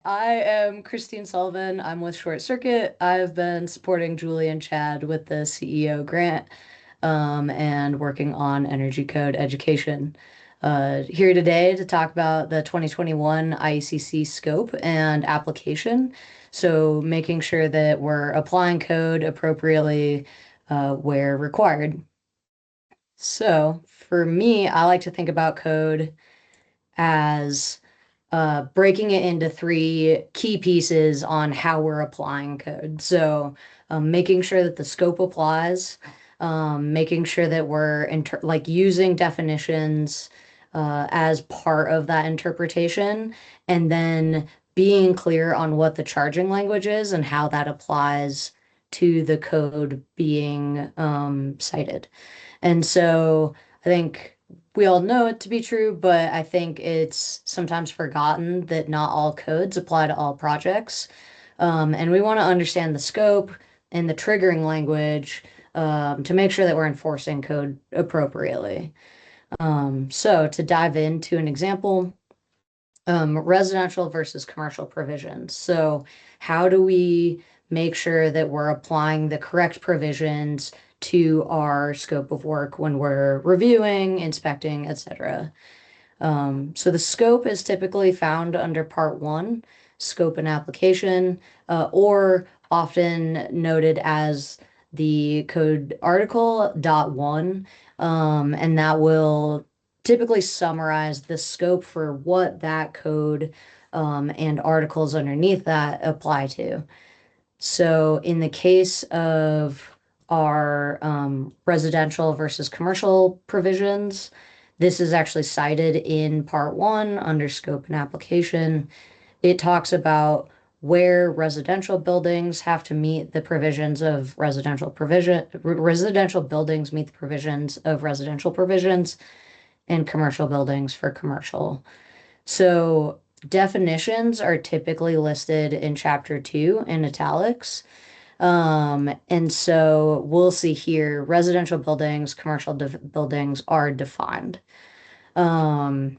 I am Kristine Sullivan. I'm with Short Circuit. I've been supporting Julie and Chad with the CEO grant and working on energy code education. Here today to talk about the 2021 IECC scope and application. So making sure that we're applying code appropriately where required. So for me, I like to think about code as breaking it into three key pieces on how we're applying code. So, making sure that the scope applies, making sure that we're like using definitions as part of that interpretation, and then being clear on what the charging language is and how that applies to the code being cited. And so I think we all know it to be true, but I think it's sometimes forgotten that not all codes apply to all projects. And we want to understand the scope and the triggering language to make sure that we're enforcing code appropriately. So to dive into an example, residential versus commercial provisions. So how do we make sure that we're applying the correct provisions to our scope of work when we're reviewing, inspecting, etc.? So the scope is typically found under Part 1, Scope and Application, or often noted as the code article .1, and that will typically summarize the scope for what that code and articles underneath that apply to. So in the case of our residential versus commercial provisions, this is actually cited in Part 1 under Scope and Application. It talks about where residential buildings have to meet the provisions of residential buildings meet the provisions of residential provisions, and commercial buildings for commercial. So definitions are typically listed in Chapter 2 in italics. And so we'll see here residential buildings, commercial buildings are defined. Um,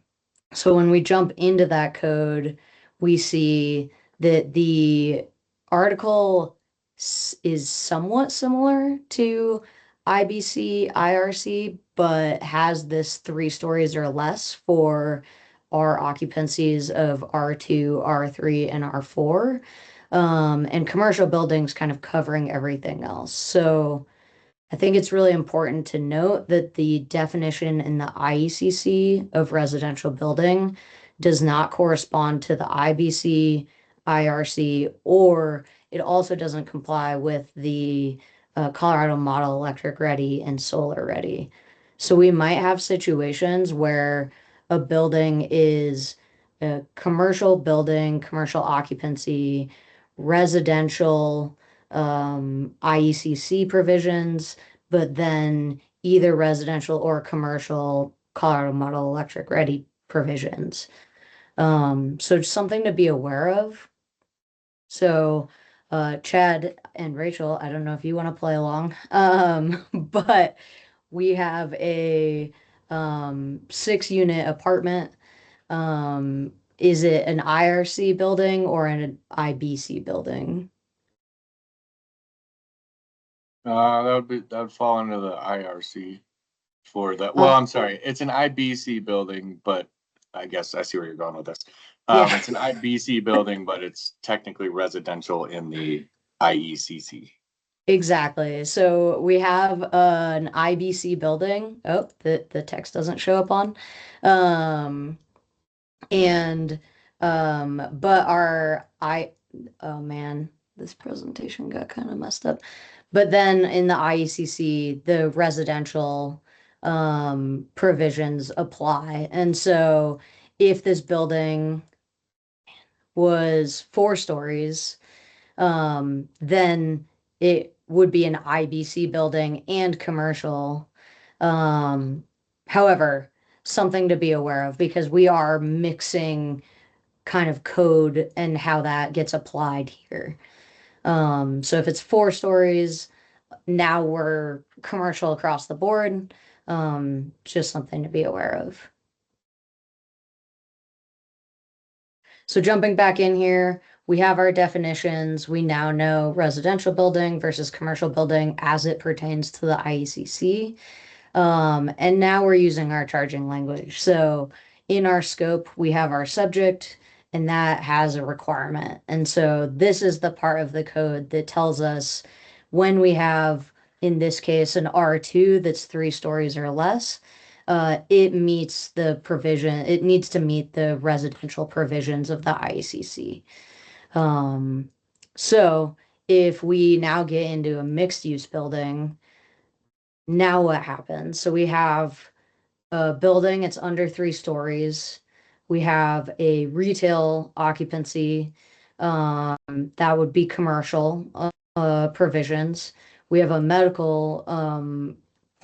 so when we jump into that code, we see that the article is somewhat similar to IBC, IRC, but has this 3 stories or less for our occupancies of R2, R3, and R4, and commercial buildings kind of covering everything else. So I think it's really important to note that the definition in the IECC of residential building does not correspond to the IBC, IRC, or it also doesn't comply with the Colorado Model Electric Ready and Solar Ready. So we might have situations where a building is a commercial building, commercial occupancy, residential IECC provisions, but then either residential or commercial Colorado Model Electric Ready provisions. So it's something to be aware of. So, Chad and Rachel, I don't know if you want to play along, but we have a 6 unit apartment. Is it an IRC building or an IBC building? That would fall under the IRC for that. Well, Uh, I'm sorry, it's an IBC building, but I guess I see where you're going with this. yeah. It's an IBC building, but it's technically residential in the IECC. Exactly. So we have an IBC building. Oh, the text doesn't show up on. Um, and but our I oh man, this presentation got kind of messed up. But then in the IECC, the residential provisions apply. And so if this building was 4 stories, then it would be an IBC building and commercial. Um, However, something to be aware of because we are mixing kind of code and how that gets applied here. So if it's 4 stories, now we're commercial across the board. Just something to be aware of. So jumping back in here, we have our definitions. We now know residential building versus commercial building as it pertains to the IECC. And now we're using our charging language. So in our scope, we have our subject, and that has a requirement. And so this is the part of the code that tells us when we have, in this case, an R2 that's 3 stories or less, it meets the provision, it needs to meet the residential provisions of the IECC. Um, so if we now get into a mixed use building, now what happens? So we have a building, it's under 3 stories. We have a retail occupancy, that would be commercial provisions. We have a medical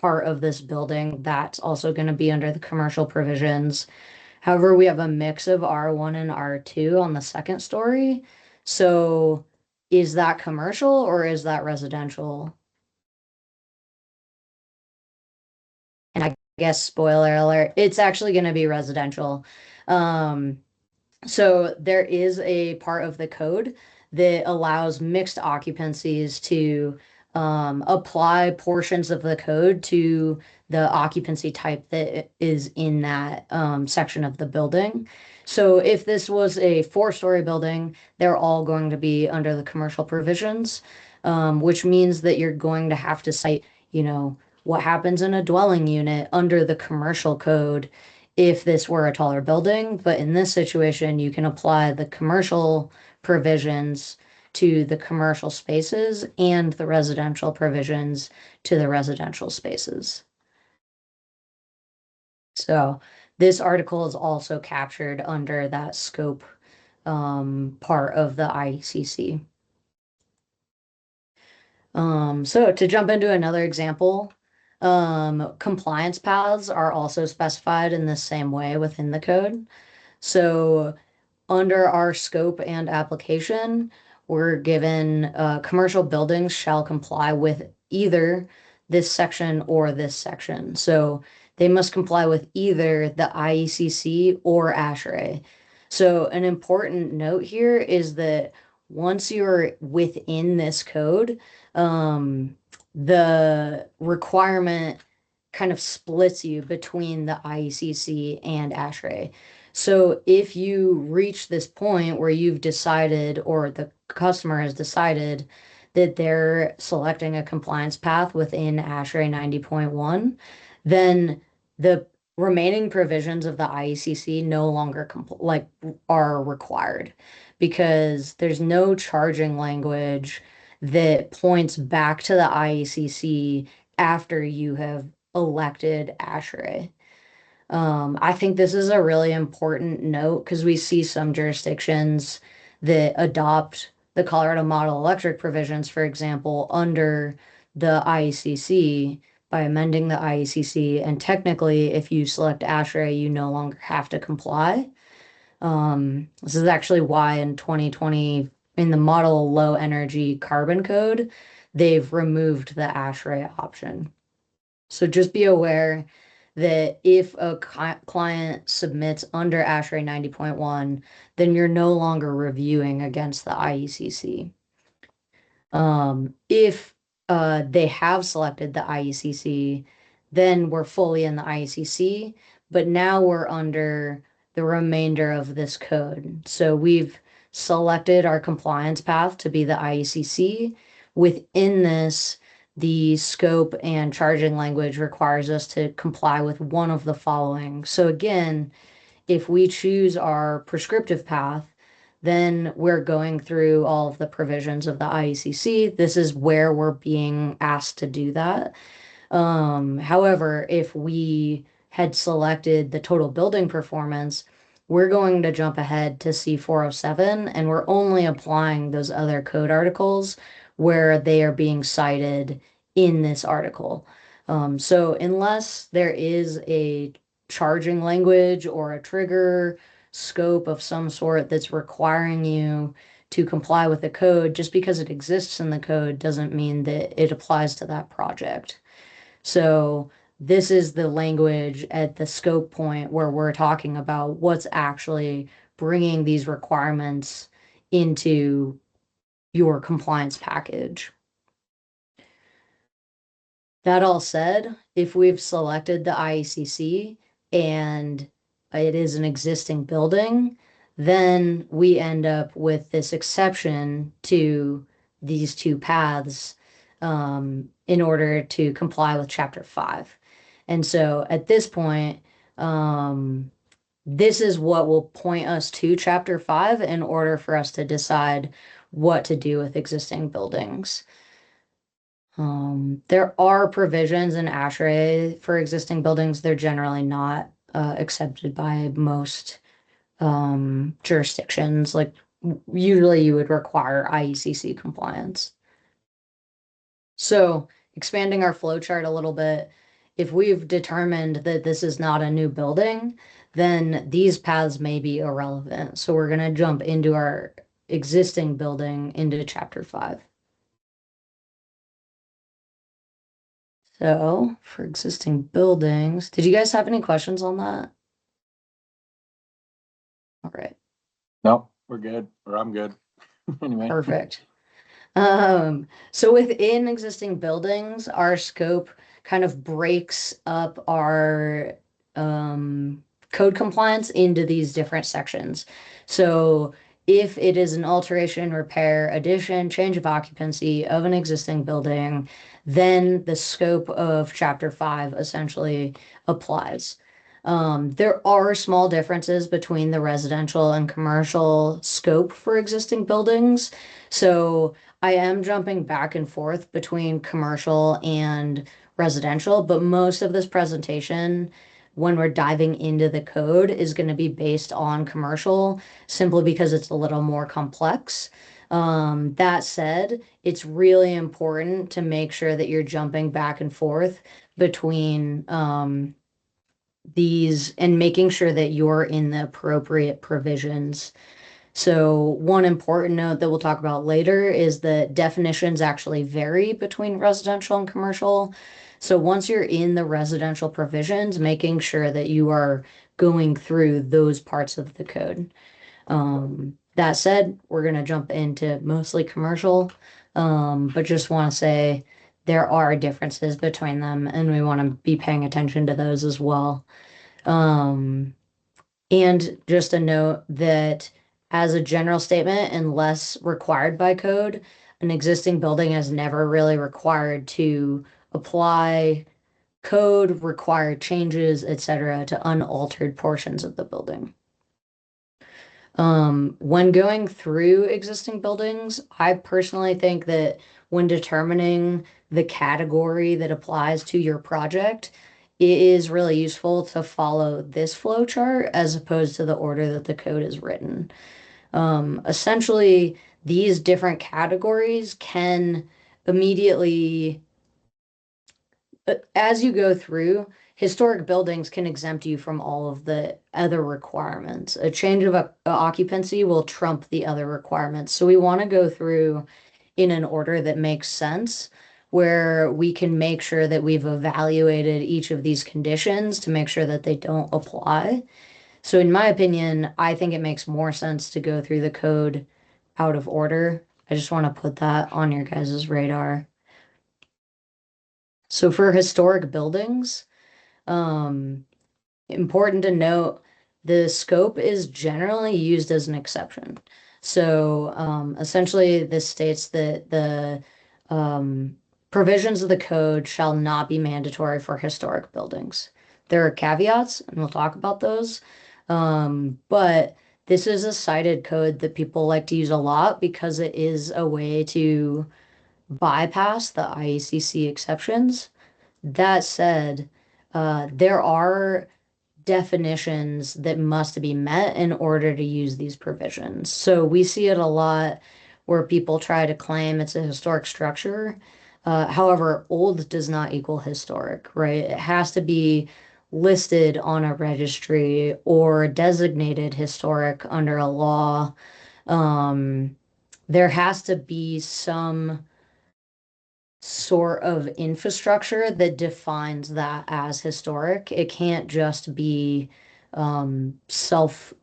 part of this building that's also going to be under the commercial provisions. However, we have a mix of R1 and R2 on the second story. So is that commercial or is that residential? And I guess spoiler alert, it's actually going to be residential. Um, so there is a part of the code that allows mixed occupancies to apply portions of the code to the occupancy type that is in that section of the building. So if this was a 4 story building, they're all going to be under the commercial provisions, which means that you're going to have to cite, you know, what happens in a dwelling unit under the commercial code if this were a taller building. But in this situation, you can apply the commercial provisions to the commercial spaces and the residential provisions to the residential spaces. So this article is also captured under that scope part of the IECC. So to jump into another example, compliance paths are also specified in the same way within the code. So under our scope and application, we're given commercial buildings shall comply with either this section or this section. So they must comply with either the IECC or ASHRAE. So an important note here is that once you're within this code, the requirement kind of splits you between the IECC and ASHRAE. So if you reach this point where you've decided, or the customer has decided, that they're selecting a compliance path within ASHRAE 90.1, then the remaining provisions of the IECC no longer are required because there's no charging language that points back to the IECC after you have elected ASHRAE. I think this is a really important note because we see some jurisdictions that adopt the Colorado Model Electric provisions, for example, under the IECC by amending the IECC. And technically, if you select ASHRAE, you no longer have to comply. This is actually why in 2020, in the Model Low Energy Carbon Code, they've removed the ASHRAE option. So just be aware that if a client submits under ASHRAE 90.1, then you're no longer reviewing against the IECC. If they have selected the IECC, then we're fully in the IECC, but now we're under the remainder of this code. So we've selected our compliance path to be the IECC. Within this, the scope and charging language requires us to comply with one of the following. So again, if we choose our prescriptive path, then we're going through all of the provisions of the IECC. This is where we're being asked to do that. However, if we had selected the total building performance, we're going to jump ahead to C407 and we're only applying those other code articles where they are being cited in this article. So unless there is a charging language or a trigger scope of some sort that's requiring you to comply with the code, just because it exists in the code doesn't mean that it applies to that project. So this is the language at the scope point where we're talking about what's actually bringing these requirements into your compliance package. That all said, if we've selected the IECC and it is an existing building, then we end up with this exception to these two paths in order to comply with Chapter 5. And so at this point, this is what will point us to Chapter 5 in order for us to decide what to do with existing buildings. There are provisions in ASHRAE for existing buildings. They're generally not accepted by most jurisdictions. Like usually you would require IECC compliance. So expanding our flow chart a little bit, if we've determined that this is not a new building, then these paths may be irrelevant. So we're going to jump into our existing building into Chapter 5. So for existing buildings, did you guys have any questions on that? All right, No, we're good, or I'm good. Anyway. perfect. So within existing buildings, our scope kind of breaks up our code compliance into these different sections. So if it is an alteration, repair, addition, change of occupancy of an existing building, then the scope of Chapter 5 essentially applies. There are small differences between the residential and commercial scope for existing buildings. So I am jumping back and forth between commercial and residential, but most of this presentation, when we're diving into the code, is going to be based on commercial simply because it's a little more complex. That said, it's really important to make sure that you're jumping back and forth between these and making sure that you're in the appropriate provisions. So one important note that we'll talk about later is that definitions actually vary between residential and commercial. So once you're in the residential provisions, making sure that you are going through those parts of the code. That said, we're going to jump into mostly commercial, but just want to say there are differences between them, and we want to be paying attention to those as well. Um, and just a note that as a general statement, unless required by code, an existing building is never really required to apply code, require changes, etc., to unaltered portions of the building. When going through existing buildings, I personally think that when determining the category that applies to your project, it is really useful to follow this flow chart as opposed to the order that the code is written. Essentially, these different categories can immediately as you go through, historic buildings can exempt you from all of the other requirements. A change of occupancy will trump the other requirements. So we want to go through in an order that makes sense, where we can make sure that we've evaluated each of these conditions to make sure that they don't apply. So in my opinion, I think it makes more sense to go through the code out of order. I just want to put that on your guys' radar. So for historic buildings, um, important to note, the scope is generally used as an exception. So essentially, this states that the provisions of the code shall not be mandatory for historic buildings. There are caveats, and we'll talk about those. But this is a cited code that people like to use a lot because it is a way to bypass the IECC exceptions. That said, there are definitions that must be met in order to use these provisions. So we see it a lot where people try to claim it's a historic structure. However, old does not equal historic, right? It has to be listed on a registry or designated historic under a law. There has to be some sort of infrastructure that defines that as historic. It can't just be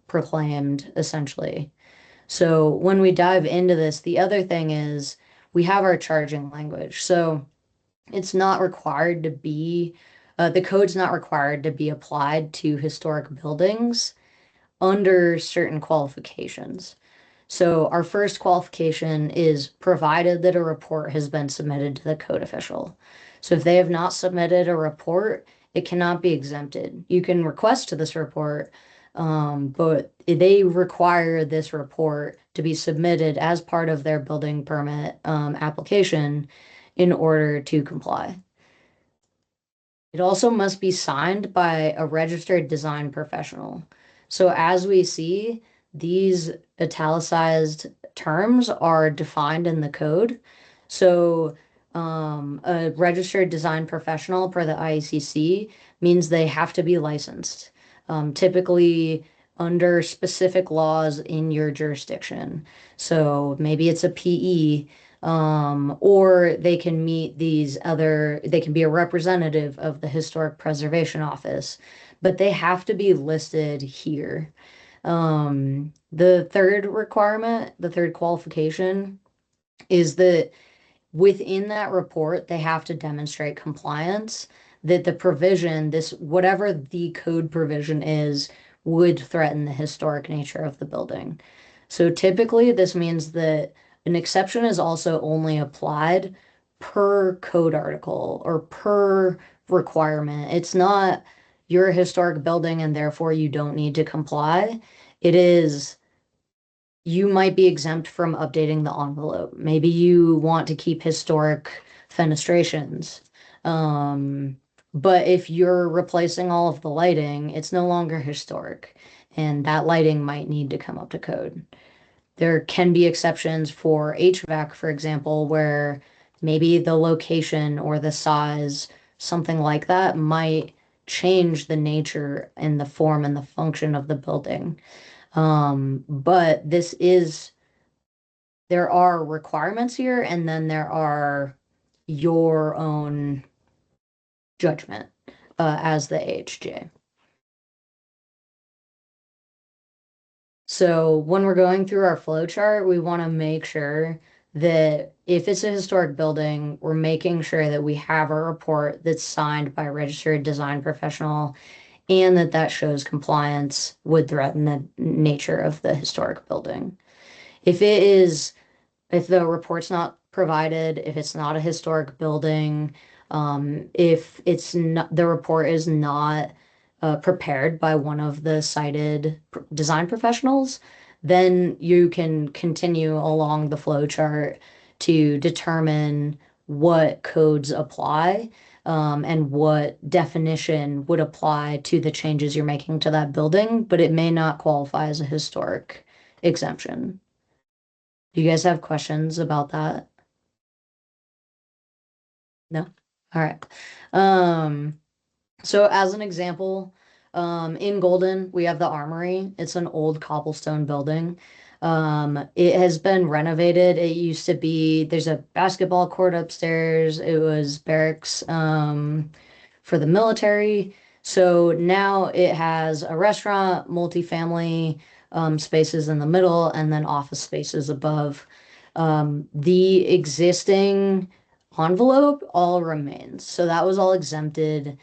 proclaimed essentially. So when we dive into this, the other thing is we have our charging language. So it's not required to be, the code's not required to be applied to historic buildings under certain qualifications. So our first qualification is provided that a report has been submitted to the code official. So if they have not submitted a report, it cannot be exempted. You can request to this report, but they require this report to be submitted as part of their building permit application in order to comply. It also must be signed by a registered design professional. So as we see, these italicized terms are defined in the code. So a registered design professional per the IECC means they have to be licensed, typically under specific laws in your jurisdiction. So maybe it's a PE, or they can meet these other, they can be a representative of the Historic Preservation Office, but they have to be listed here. The third requirement, the third qualification is that within that report, they have to demonstrate compliance, that the provision, this, whatever the code provision is, would threaten the historic nature of the building. So typically, this means that an exception is also only applied per code article or per requirement. It's not you're a historic building and therefore you don't need to comply. It is you might be exempt from updating the envelope. Maybe you want to keep historic fenestrations. Um, but if you're replacing all of the lighting, it's no longer historic, and that lighting might need to come up to code. There can be exceptions for HVAC, for example, where maybe the location or the size, something like that, might change the nature and the form and the function of the building. But this is, there are requirements here, and then there are your own judgment as the AHJ. So when we're going through our flow chart, we want to make sure that if it's a historic building, we're making sure that we have a report that's signed by a registered design professional and that that shows compliance would threaten the nature of the historic building. If it is if the report's not provided, if it's not a historic building, if it's not, the report is not prepared by one of the cited design professionals, then you can continue along the flow chart to determine what codes apply, and what definition would apply to the changes you're making to that building, but it may not qualify as a historic exemption. Do you guys have questions about that? No? All right. Um, so as an example, in Golden, we have the Armory. It's an old cobblestone building. It has been renovated. It used to be, there's a basketball court upstairs. It was barracks, for the military. So now it has a restaurant, multifamily, spaces in the middle, and then office spaces above. The existing envelope all remains. So that was all exempted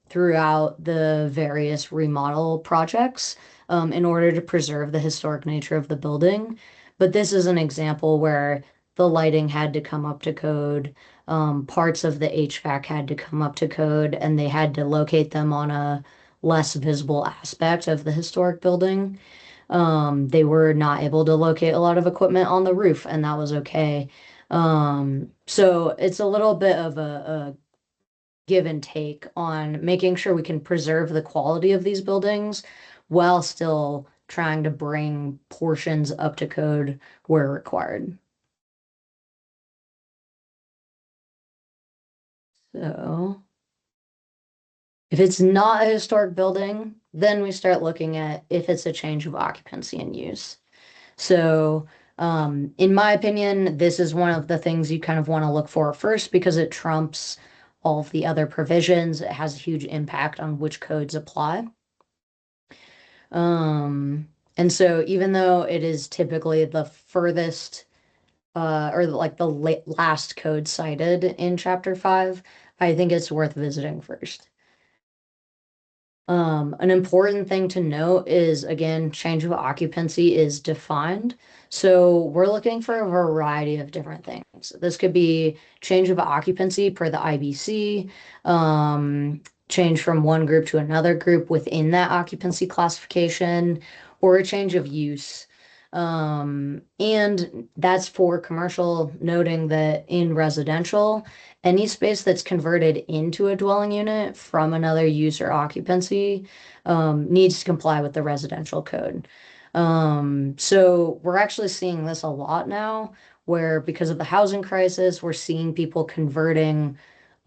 throughout the various remodel projects, in order to preserve the historic nature of the building. But this is an example where the lighting had to come up to code, parts of the HVAC had to come up to code, and they had to locate them on a less visible aspect of the historic building. They were not able to locate a lot of equipment on the roof, and that was okay. So it's a little bit of a give and take on making sure we can preserve the quality of these buildings while still trying to bring portions up to code where required. So if it's not a historic building, then we start looking at if it's a change of occupancy and use. So, in my opinion, this is one of the things you kind of want to look for first because it trumps all of the other provisions. It has a huge impact on which codes apply. And so even though it is typically the furthest or like the last code cited in chapter 5, I think it's worth visiting first. An important thing to note is, again, change of occupancy is defined. So we're looking for a variety of different things. This could be change of occupancy per the IBC, change from one group to another group within that occupancy classification, or a change of use. And that's for commercial, noting that in residential, any space that's converted into a dwelling unit from another use or occupancy needs to comply with the residential code. So we're actually seeing this a lot now, where because of the housing crisis, we're seeing people converting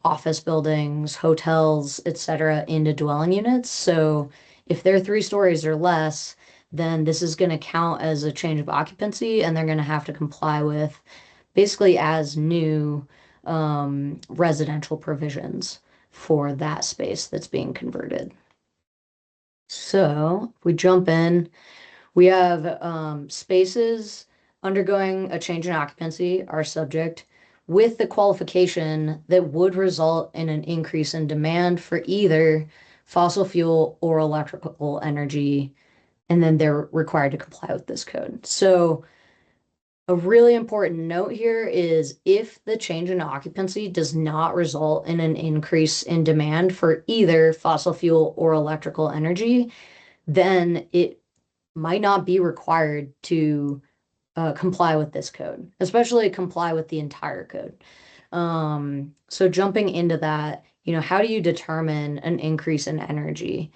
office buildings, hotels, etc., into dwelling units. So if they're 3 stories or less, then this is going to count as a change of occupancy, and they're going to have to comply with basically as new residential provisions for that space that's being converted. So if we jump in, we have spaces undergoing a change in occupancy are subject with the qualification that would result in an increase in demand for either fossil fuel or electrical energy, and then they're required to comply with this code. So a really important note here is if the change in occupancy does not result in an increase in demand for either fossil fuel or electrical energy, then it might not be required to comply with this code, especially comply with the entire code. So jumping into that, how do you determine an increase in energy?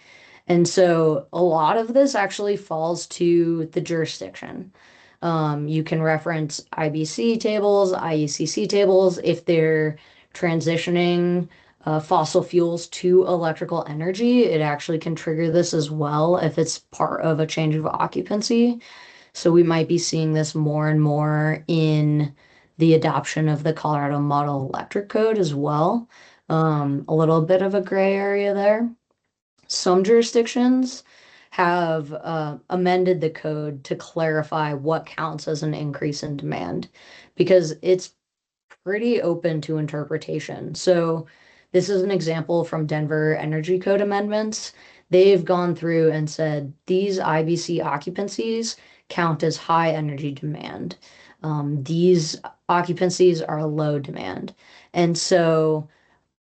And so a lot of this actually falls to the jurisdiction. You can reference IBC tables, IECC tables if they're transitioning fossil fuels to electrical energy. It actually can trigger this as well if it's part of a change of occupancy. So we might be seeing this more and more in the adoption of the Colorado Model Electric Code as well. A little bit of a gray area there. Some jurisdictions have amended the code to clarify what counts as an increase in demand because it's pretty open to interpretation. So, this is an example from Denver Energy Code amendments. They've gone through and said these IBC occupancies count as high energy demand. These occupancies are low demand. And so,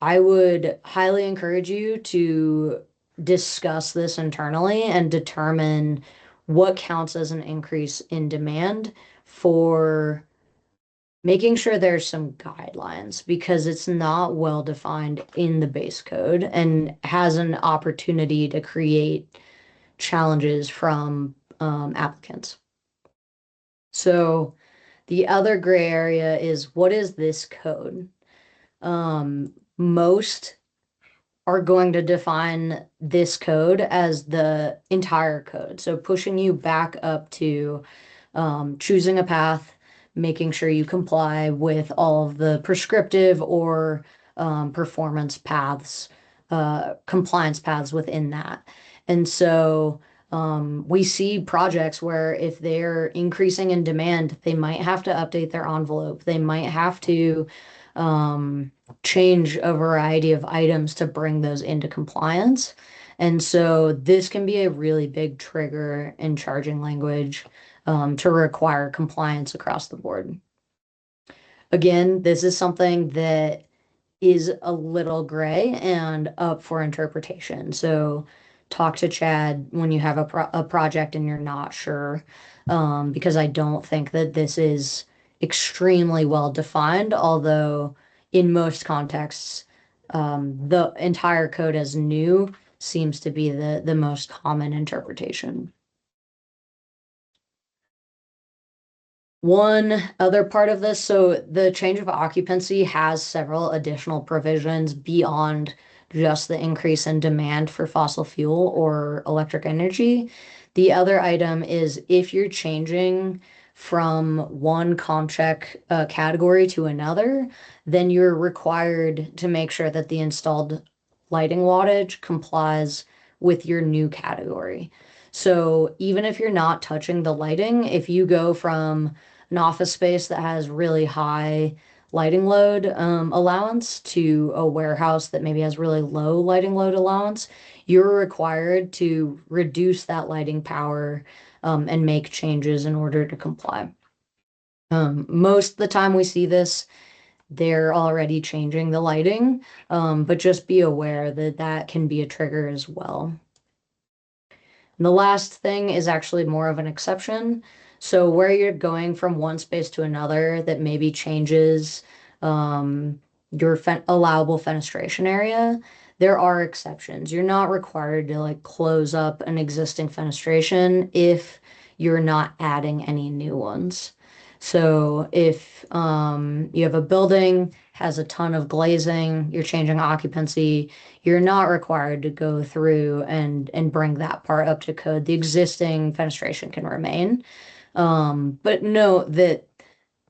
I would highly encourage you to discuss this internally and determine what counts as an increase in demand for making sure there's some guidelines because it's not well defined in the base code and has an opportunity to create challenges from applicants. So the other gray area is what is this code? Most are going to define this code as the entire code. So pushing you back up to choosing a path, making sure you comply with all of the prescriptive or performance paths, compliance paths within that. And so we see projects where if they're increasing in demand, they might have to update their envelope. They might have to change a variety of items to bring those into compliance. And so this can be a really big trigger in charging language to require compliance across the board. Again, this is something that is a little gray and up for interpretation. So talk to Chad when you have a project and you're not sure, because I don't think that this is extremely well defined, although in most contexts, the entire code as new seems to be the most common interpretation. One other part of this, so the change of occupancy has several additional provisions beyond just the increase in demand for fossil fuel or electric energy. The other item is if you're changing from one comp check category to another, then you're required to make sure that the installed lighting wattage complies with your new category. So even if you're not touching the lighting, if you go from an office space that has really high lighting load allowance to a warehouse that maybe has really low lighting load allowance, you're required to reduce that lighting power and make changes in order to comply. Most of the time we see this, they're already changing the lighting, but just be aware that that can be a trigger as well. And the last thing is actually more of an exception. So where you're going from one space to another that maybe changes your allowable fenestration area, there are exceptions. You're not required to like close up an existing fenestration if you're not adding any new ones. So if you have a building has a ton of glazing, you're changing occupancy, you're not required to go through and bring that part up to code. The existing fenestration can remain. But note that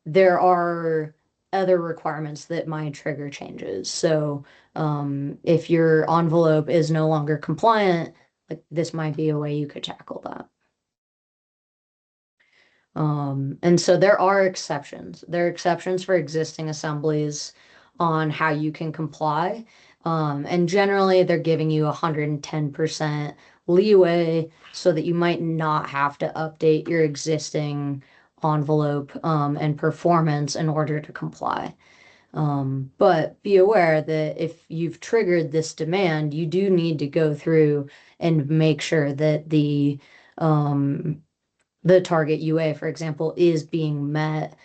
there are other requirements that might trigger changes. So if your envelope is no longer compliant, like this might be a way you could tackle that. And so there are exceptions. There are exceptions for existing assemblies on how you can comply. And generally, they're giving you 110% leeway so that you might not have to update your existing envelope and performance in order to comply. But be aware that if you've triggered this demand, you do need to go through and make sure that um, the target UA, for example, is being met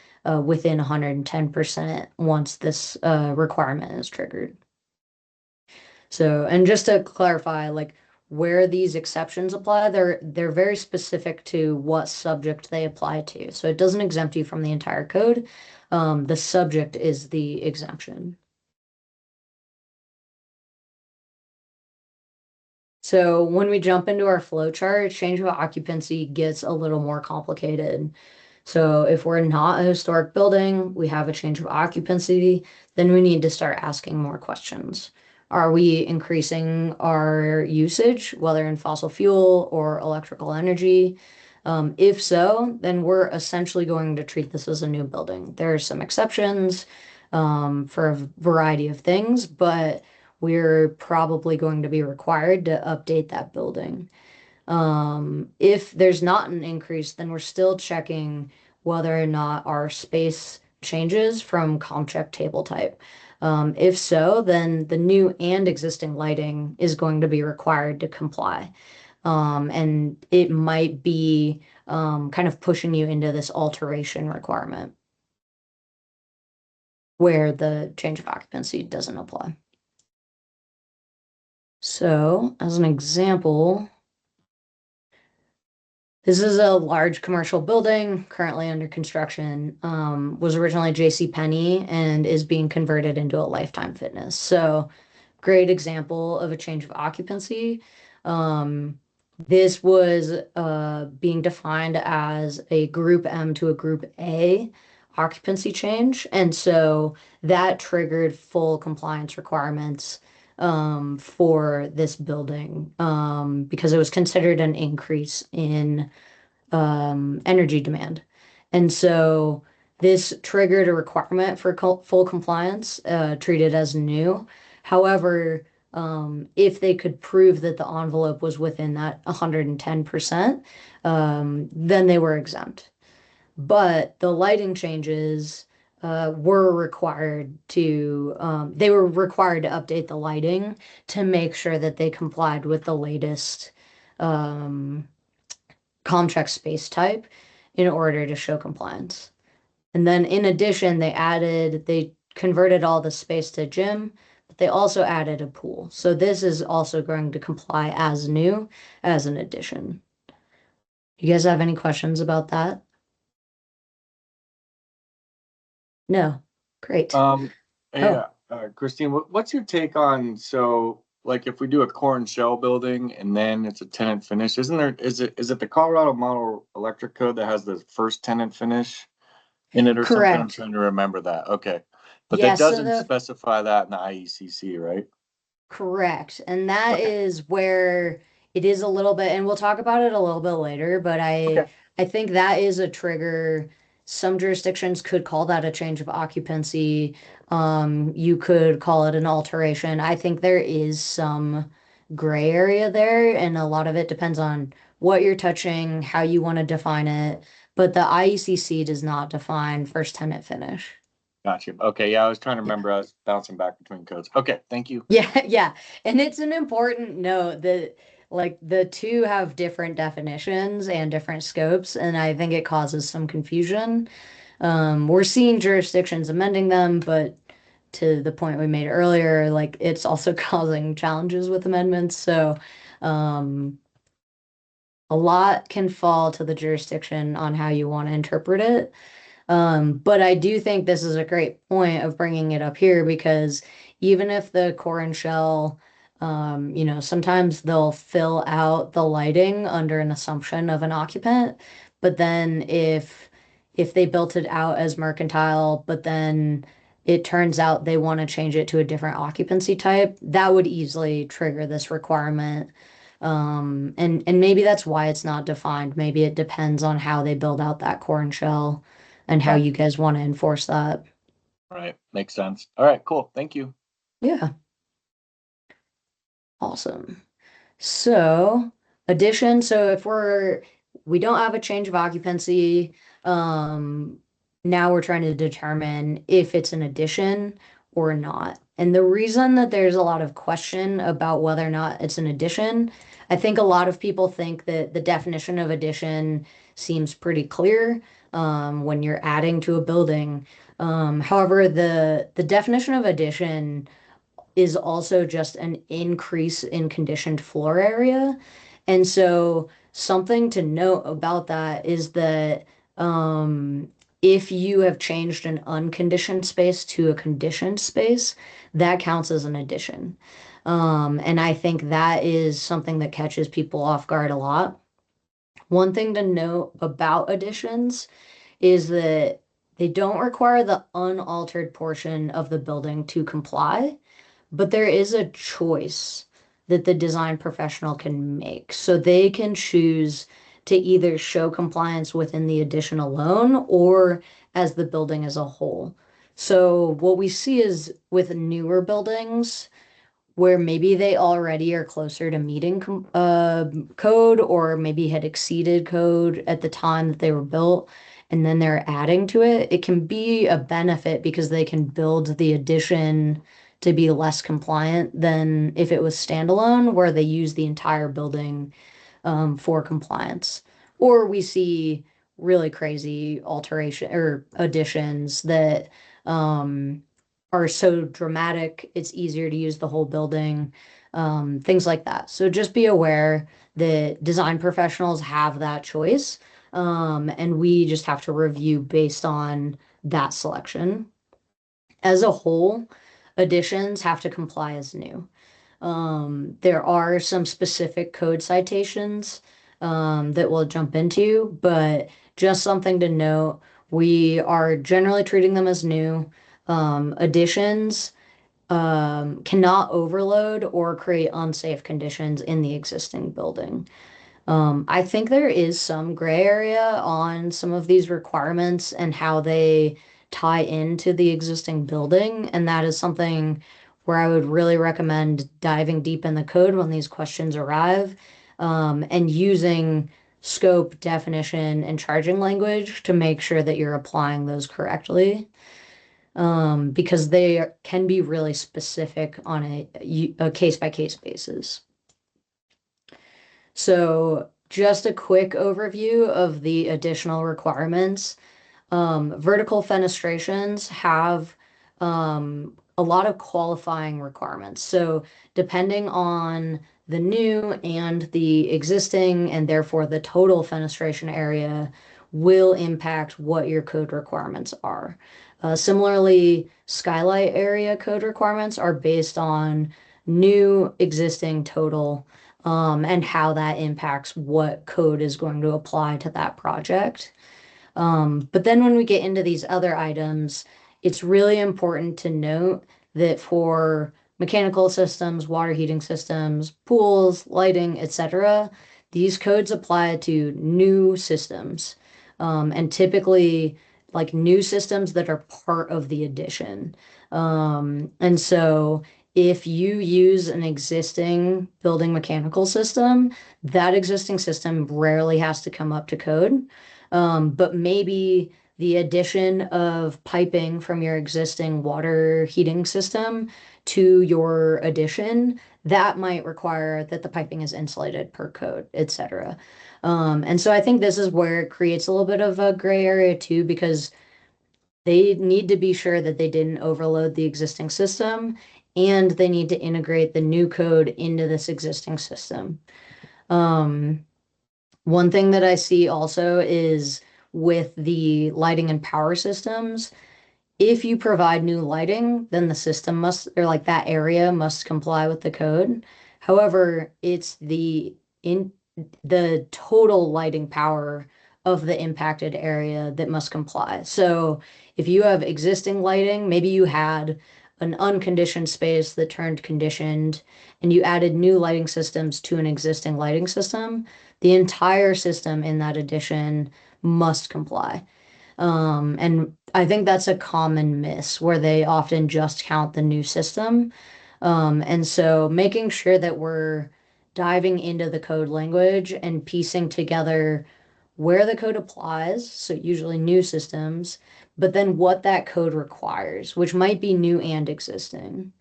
within 110% once this requirement is triggered. So, and just to clarify, like where these exceptions apply, they're very specific to what subject they apply to. So it doesn't exempt you from the entire code. The subject is the exemption. So when we jump into our flow chart, change of occupancy gets a little more complicated. So if we're not a historic building, we have a change of occupancy, then we need to start asking more questions. Are we increasing our usage, whether in fossil fuel or electrical energy? If so, then we're essentially going to treat this as a new building. There are some exceptions for a variety of things, but we're probably going to be required to update that building. If there's not an increase, then we're still checking whether or not our space changes from ComCheck table type. If so, then the new and existing lighting is going to be required to comply. And it might be kind of pushing you into this alteration requirement where the change of occupancy doesn't apply. So, as an example, this is a large commercial building currently under construction. Was originally J.C. Penney and is being converted into a Lifetime Fitness. So, great example of a change of occupancy. This was being defined as a Group M to a Group A occupancy change. And so that triggered full compliance requirements for this building because it was considered an increase in energy demand. And so this triggered a requirement for full compliance, treated as new. However, if they could prove that the envelope was within that 110%, then they were exempt. But the lighting changes were required to, they were required to update the lighting to make sure that they complied with the latest um, ComCheck space type in order to show compliance. And then in addition, they converted all the space to gym, but they also added a pool. So this is also going to comply as new as an addition. You guys have any questions about that? No. Great. Hey, Oh, Kristine, what's your take on, so like if we do a core and shell building and then it's a tenant finish, is it the Colorado Model Electric Code that has the first tenant finish in it or something? I'm correct. trying to remember that. Okay. But that Yes, so doesn't the specify that in the IECC, right? correct. And that Okay. is where It is a little bit, and we'll talk about it a little bit later, but I Okay. I think that is a trigger. Some jurisdictions could call that a change of occupancy. You could call it an alteration. I think there is some gray area there, and a lot of it depends on what you're touching, how you want to define it. But the IECC does not define first tenant finish. Gotcha. Okay. Yeah, I was trying to Yeah. remember. I was bouncing back between codes. Okay. Thank you. Yeah, yeah. And it's an important note that like the two have different definitions and different scopes, and I think it causes some confusion. We're seeing jurisdictions amending them, but to the point we made earlier, like it's also causing challenges with amendments. So, um, a lot can fall to the jurisdiction on how you want to interpret it. But I do think this is a great point of bringing it up here because even if the core and shell, sometimes they'll fill out the lighting under an assumption of an occupant, but then if they built it out as mercantile, but then it turns out they want to change it to a different occupancy type, that would easily trigger this requirement. And maybe that's why it's not defined. Maybe it depends on how they build out that core and shell and how Gotcha. you guys want to enforce that. All right. Makes sense. All right. Cool. Thank you. Yeah, awesome. So, addition, so if we don't have a change of occupancy, um, now we're trying to determine if it's an addition or not. And the reason that there's a lot of question about whether or not it's an addition, I think a lot of people think that the definition of addition seems pretty clear, when you're adding to a building. However, the definition of addition is also just an increase in conditioned floor area. And so something to note about that is that if you have changed an unconditioned space to a conditioned space, that counts as an addition. And I think that is something that catches people off guard a lot. One thing to note about additions is that they don't require the unaltered portion of the building to comply, but there is a choice that the design professional can make. So they can choose to either show compliance within the addition alone or as the building as a whole. So what we see is with newer buildings, where maybe they already are closer to meeting code or maybe had exceeded code at the time that they were built, and then they're adding to it, it can be a benefit because they can build the addition to be less compliant than if it was standalone, where they use the entire building for compliance. Or we see really crazy alteration or additions that um, are so dramatic, it's easier to use the whole building, things like that. So just be aware that design professionals have that choice, and we just have to review based on that selection. As a whole, additions have to comply as new. There are some specific code citations that we'll jump into, but just something to note, we are generally treating them as new. Additions cannot overload or create unsafe conditions in the existing building. I think there is some gray area on some of these requirements and how they tie into the existing building, and that is something where I would really recommend diving deep in the code when these questions arrive, and using scope, definition, and charging language to make sure that you're applying those correctly, because can be really specific on a case-by-case basis. So just a quick overview of the additional requirements. Vertical fenestrations have a lot of qualifying requirements. So depending on the new and the existing, and therefore the total fenestration area, will impact what your code requirements are. Similarly, skylight area code requirements are based on new, existing, total, and how that impacts what code is going to apply to that project. But then when we get into these other items, it's really important to note that for mechanical systems, water heating systems, pools, lighting, etc. These codes apply to new systems, and typically like new systems that are part of the addition. And so if you use an existing building mechanical system, that existing system rarely has to come up to code. But maybe the addition of piping from your existing water heating system to your addition, that might require that the piping is insulated per code, etc. And so I think this is where it creates a little bit of a gray area too, because they need to be sure that they didn't overload the existing system and they need to integrate the new code into this existing system. Um, One thing that I see also is with the lighting and power systems, if you provide new lighting, then the system must, or like that area must comply with the code. However, it's in the total lighting power of the impacted area that must comply. So if you have existing lighting, maybe you had an unconditioned space that turned conditioned, and you added new lighting systems to an existing lighting system, the entire system in that addition must comply. And I think that's a common miss where they often just count the new system. And so making sure that we're diving into the code language and piecing together where the code applies, so usually new systems, but then what that code requires, which might be new and existing.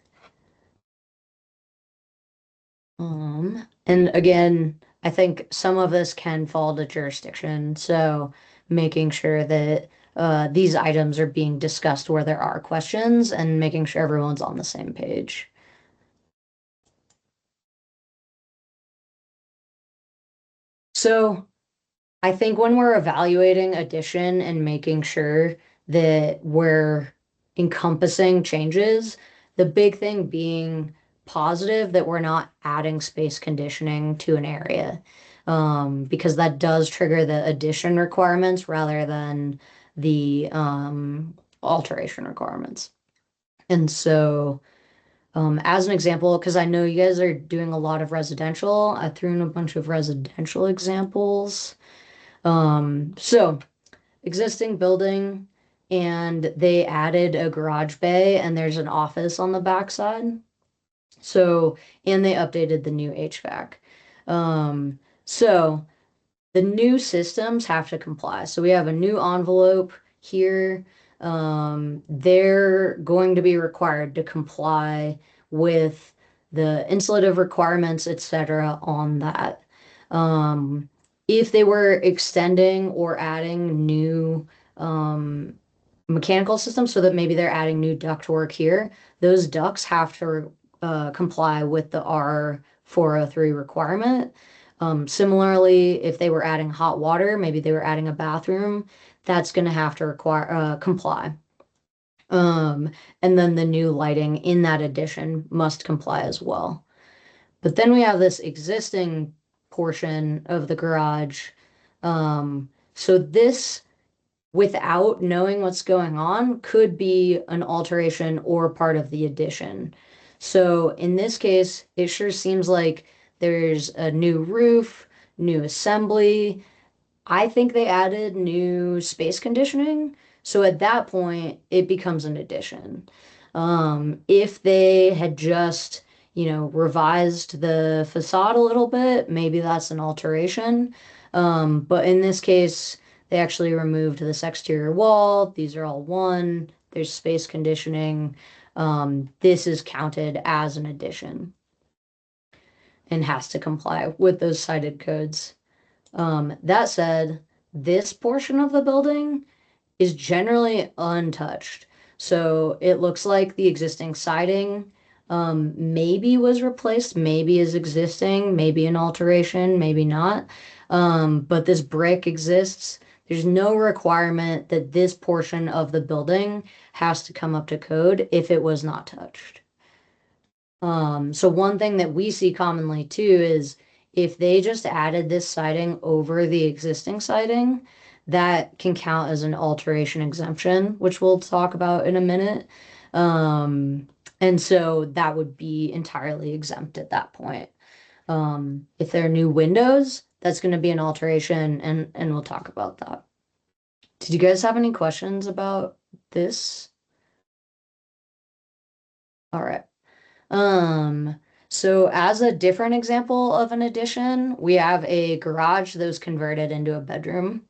And again, I think some of this can fall to jurisdiction, so making sure that these items are being discussed where there are questions and making sure everyone's on the same page. So I think when we're evaluating addition and making sure that we're encompassing changes, the big thing being positive that we're not adding space conditioning to an area, because that does trigger the addition requirements rather than the alteration requirements. And so, as an example, because I know you guys are doing a lot of residential, I threw in a bunch of residential examples. So existing building, and they added a garage bay and there's an office on the backside. So, and they updated the new HVAC. So the new systems have to comply. So we have a new envelope here. They're going to be required to comply with the insulative requirements, etc., on that. Um, if they were extending or adding new um, mechanical systems, so that maybe they're adding new ductwork here, those ducts have to comply with the R403 requirement. Similarly, if they were adding hot water, maybe they were adding a bathroom, that's going to have to require comply. Um, and then the new lighting in that addition must comply as well. But then we have this existing portion of the garage. So this, without knowing what's going on, could be an alteration or part of the addition. So in this case, it sure seems like there's a new roof, new assembly. I think they added new space conditioning. So at that point, it becomes an addition. If they had just, revised the facade a little bit, maybe that's an alteration. But in this case, they actually removed this exterior wall. These are all one. There's space conditioning. This is counted as an addition and has to comply with those cited codes. That said, this portion of the building is generally untouched. So it looks like the existing siding maybe was replaced, maybe is existing, maybe an alteration, maybe not. But this brick exists. There's no requirement that this portion of the building has to come up to code if it was not touched. So one thing that we see commonly too is if they just added this siding over the existing siding, that can count as an alteration exemption, which we'll talk about in a minute. Um, And so that would be entirely exempt at that point. If there are new windows, that's going to be an alteration, and we'll talk about that. Did you guys have any questions about this? All right. Um, so as a different example of an addition, we have a garage that was converted into a bedroom.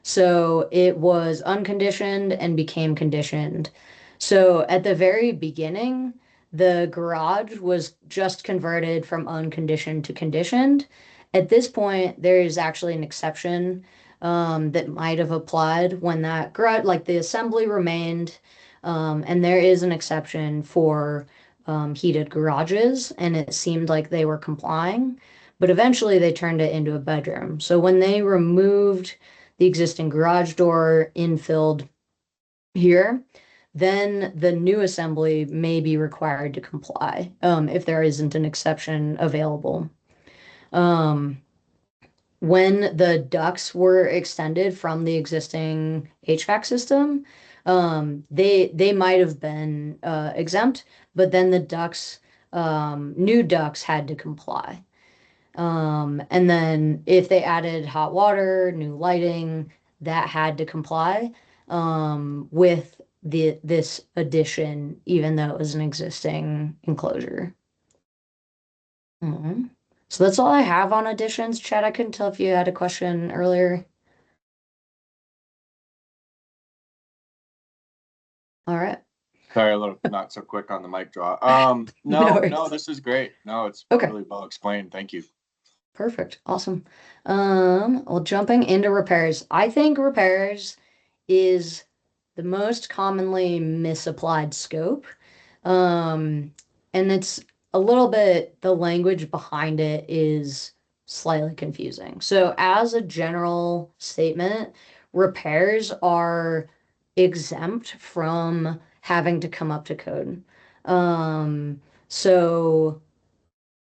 So it was unconditioned and became conditioned. So at the very beginning, the garage was just converted from unconditioned to conditioned. At this point, there is actually an exception that might have applied when that garage, like the assembly remained, and there is an exception for heated garages, and it seemed like they were complying. But eventually, they turned it into a bedroom. So when they removed the existing garage door infilled here, then the new assembly may be required to comply if there isn't an exception available. Um, when the ducts were extended from the existing HVAC system, they might have been exempt, but then the ducts, new ducts had to comply. And then if they added hot water, new lighting, that had to comply with this addition, even though it was an existing enclosure. Mhm. So that's all I have on additions. Chad, I couldn't tell if you had a question earlier. All right. Sorry, a little not so quick on the mic draw. No No, worries. this is great. No, it's Okay. really well explained. Thank you. Perfect. Awesome. Well, jumping into repairs. I think repairs is the most commonly misapplied scope. Um, and it's a little bit, the language behind it is slightly confusing. So, as a general statement, repairs are exempt from having to come up to code. So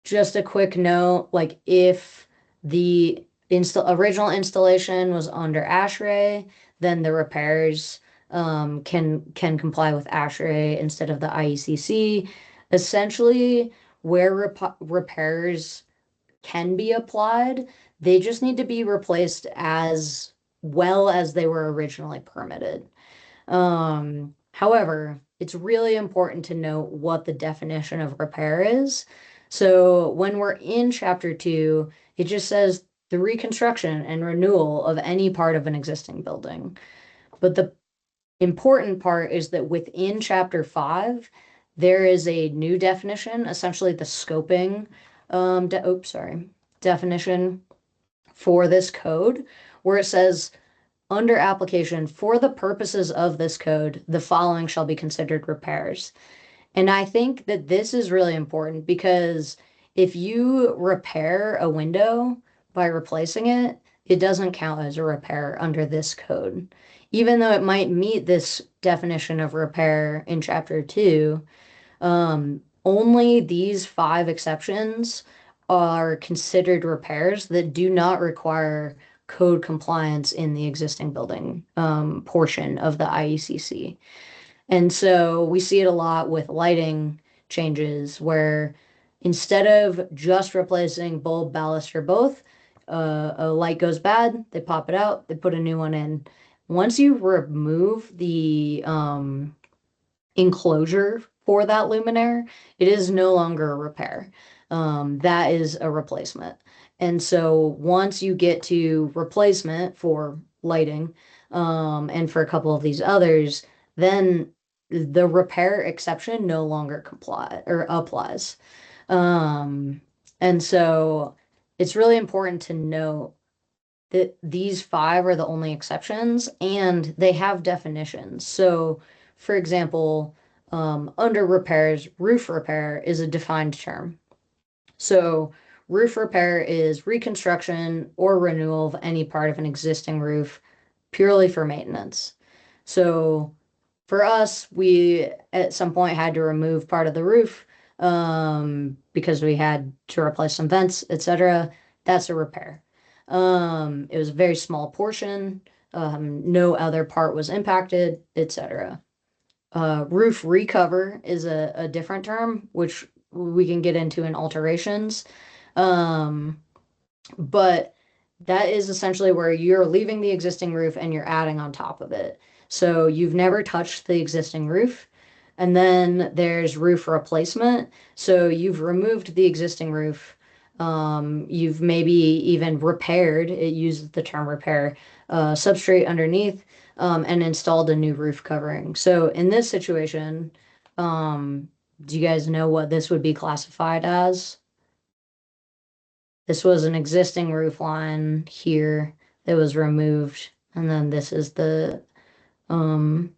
just a quick note, like if the original installation was under ASHRAE, then the repairs can comply with ASHRAE instead of the IECC. Essentially, where repairs can be applied, they just need to be replaced as well as they were originally permitted. However, it's really important to note what the definition of repair is. So when we're in chapter two, it just says the reconstruction and renewal of any part of an existing building. But the important part is that within chapter five, there is a new definition, essentially the scoping, definition for this code, where it says under application, for the purposes of this code, the following shall be considered repairs. And I think that this is really important because if you repair a window by replacing it, it doesn't count as a repair under this code. Even though it might meet this definition of repair in chapter two, only these five exceptions are considered repairs that do not require code compliance in the existing building portion of the IECC. And so we see it a lot with lighting changes where instead of just replacing bulb, ballast, or both, a light goes bad, they pop it out, they put a new one in. Once you remove the enclosure for that luminaire, it is no longer a repair. That is a replacement. And so once you get to replacement for lighting, and for a couple of these others, then the repair exception no longer comply or applies. Um, and so it's really important to note that these five are the only exceptions and they have definitions. So, for example, under repairs, roof repair is a defined term. So, roof repair is reconstruction or renewal of any part of an existing roof purely for maintenance. So, for us, we at some point had to remove part of the roof because we had to replace some vents, etc. That's a repair. It was a very small portion. No other part was impacted, etc. Roof recover is a different term, which we can get into in alterations. Um, but that is essentially where you're leaving the existing roof and you're adding on top of it. So you've never touched the existing roof. And then there's roof replacement. So you've removed the existing roof. You've maybe even repaired, it uses the term repair, substrate underneath, and installed a new roof covering. So in this situation, do you guys know what this would be classified as? This was an existing roof line here that was removed, and then this is um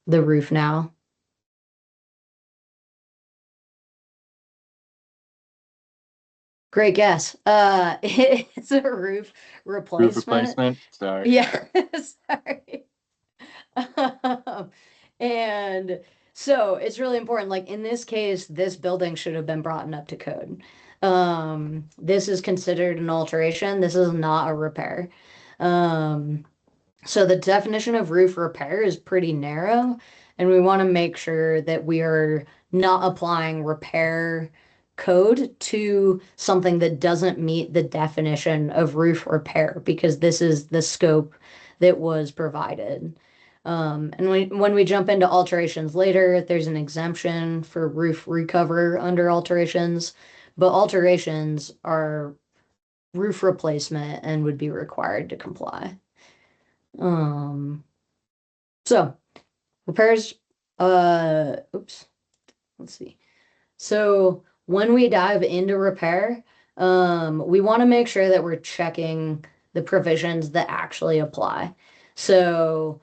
the roof now. Great guess. It's a roof Roof replacement. replacement, sorry. Yeah, sorry. Um, and so it's really important. Like in this case, this building should have been brought up to code. This is considered an alteration. This is not a repair. Um, So the definition of roof repair is pretty narrow, and we want to make sure that we are not applying repair code to something that doesn't meet the definition of roof repair because this is the scope that was provided. And when we jump into alterations later, there's an exemption for roof recover under alterations, but alterations are roof replacement and would be required to comply. Um, so repairs, oops, let's see. So when we dive into repair, we want to make sure that we're checking the provisions that actually apply. So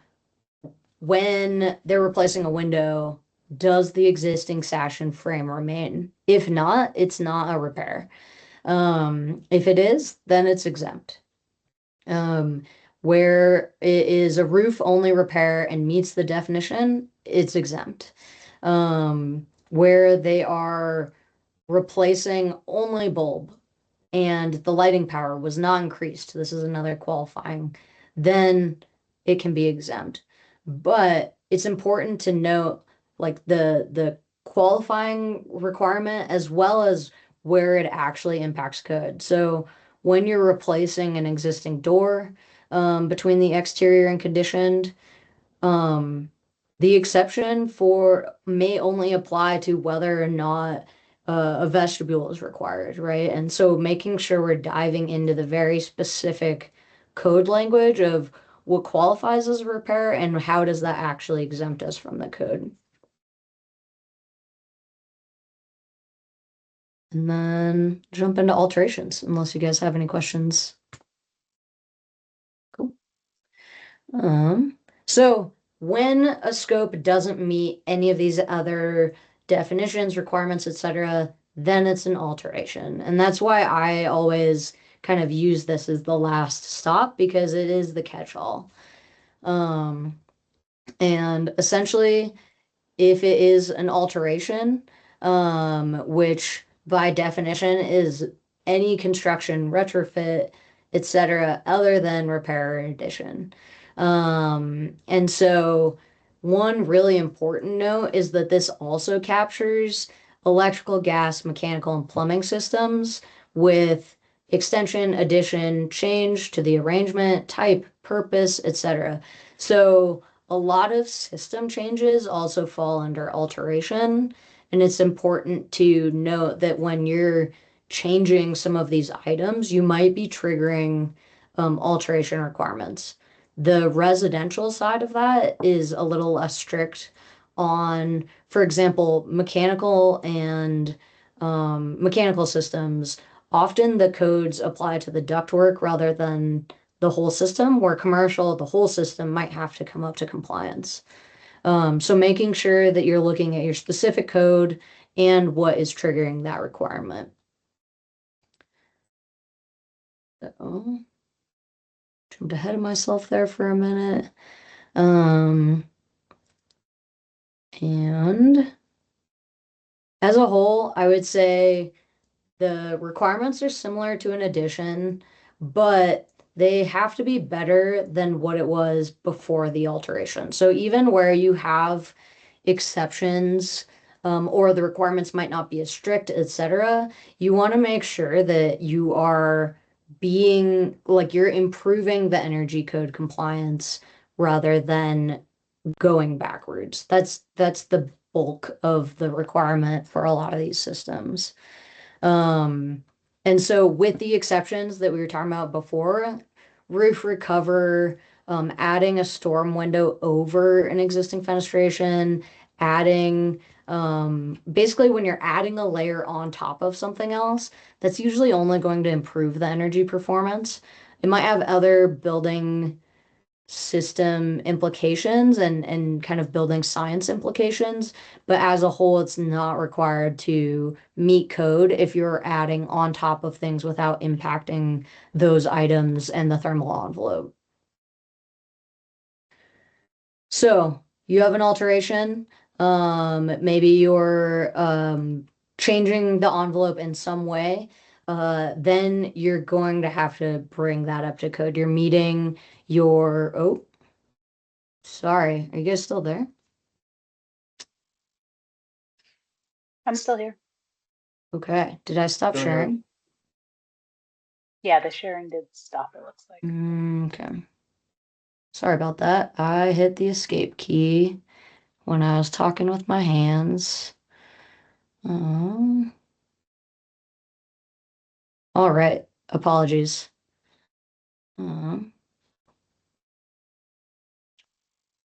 when they're replacing a window, does the existing sash and frame remain? If not, it's not a repair. If it is, then it's exempt. Um, where it is a roof only repair and meets the definition, it's exempt. Where they are replacing only bulb and the lighting power was not increased, this is another qualifying, then it can be exempt. But it's important to note like the qualifying requirement as well as where it actually impacts code. So when you're replacing an existing door between the exterior and conditioned, um, the exception for may only apply to whether or not a vestibule is required, right? And so making sure we're diving into the very specific code language of what qualifies as a repair and how does that actually exempt us from the code. And then jump into alterations, unless you guys have any questions. Cool. So when a scope doesn't meet any of these other definitions, requirements, etc., then it's an alteration. And that's why I always kind of use this as the last stop because it is the catch-all. Um, and essentially, if it is an alteration, which by definition is any construction, retrofit, etc., other than repair or addition. And so one really important note is that this also captures electrical, gas, mechanical, and plumbing systems with extension, addition, change to the arrangement, type, purpose, etc. So a lot of system changes also fall under alteration, and it's important to note that when you're changing some of these items, you might be triggering alteration requirements. The residential side of that is a little less strict on, for example, mechanical and mechanical systems. Often the codes apply to the ductwork rather than the whole system, where commercial, the whole system might have to come up to compliance. So making sure that you're looking at your specific code and what is triggering that requirement. So, jumped ahead of myself there for a minute. Um, and as a whole, I would say the requirements are similar to an addition, but they have to be better than what it was before the alteration. So even where you have exceptions, or the requirements might not be as strict, etc., you want to make sure that you are being like you're improving the energy code compliance rather than going backwards. That's the bulk of the requirement for a lot of these systems. Um, and so with the exceptions that we were talking about before, roof recover, adding a storm window over an existing fenestration, adding, basically when you're adding a layer on top of something else, that's usually only going to improve the energy performance. It might have other building system implications and kind of building science implications, but as a whole, it's not required to meet code if you're adding on top of things without impacting those items and the thermal envelope. So you have an alteration. Maybe you're changing the envelope in some way. Then you're going to have to bring that up to code. You're meeting your, oh, sorry, are you guys still there? I'm still here. Okay. Did I stop Still here. sharing? Yeah, the sharing did stop, it looks like. Okay. Sorry about that. I hit the escape key when I was talking with my hands. Um, all right. Apologies. Um,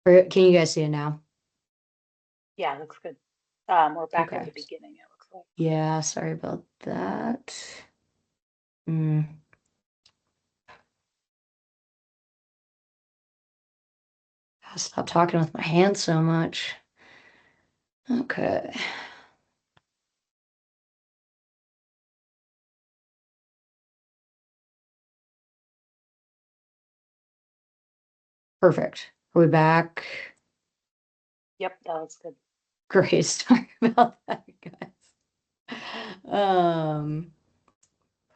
can you guys see it now? Yeah, looks good. We're back at Okay. the beginning, it looks like. Yeah, sorry about that. Mm. I stopped talking with my hands so much. Okay. Perfect. Are we back? Yep, that looks good. Great. Sorry about that, guys.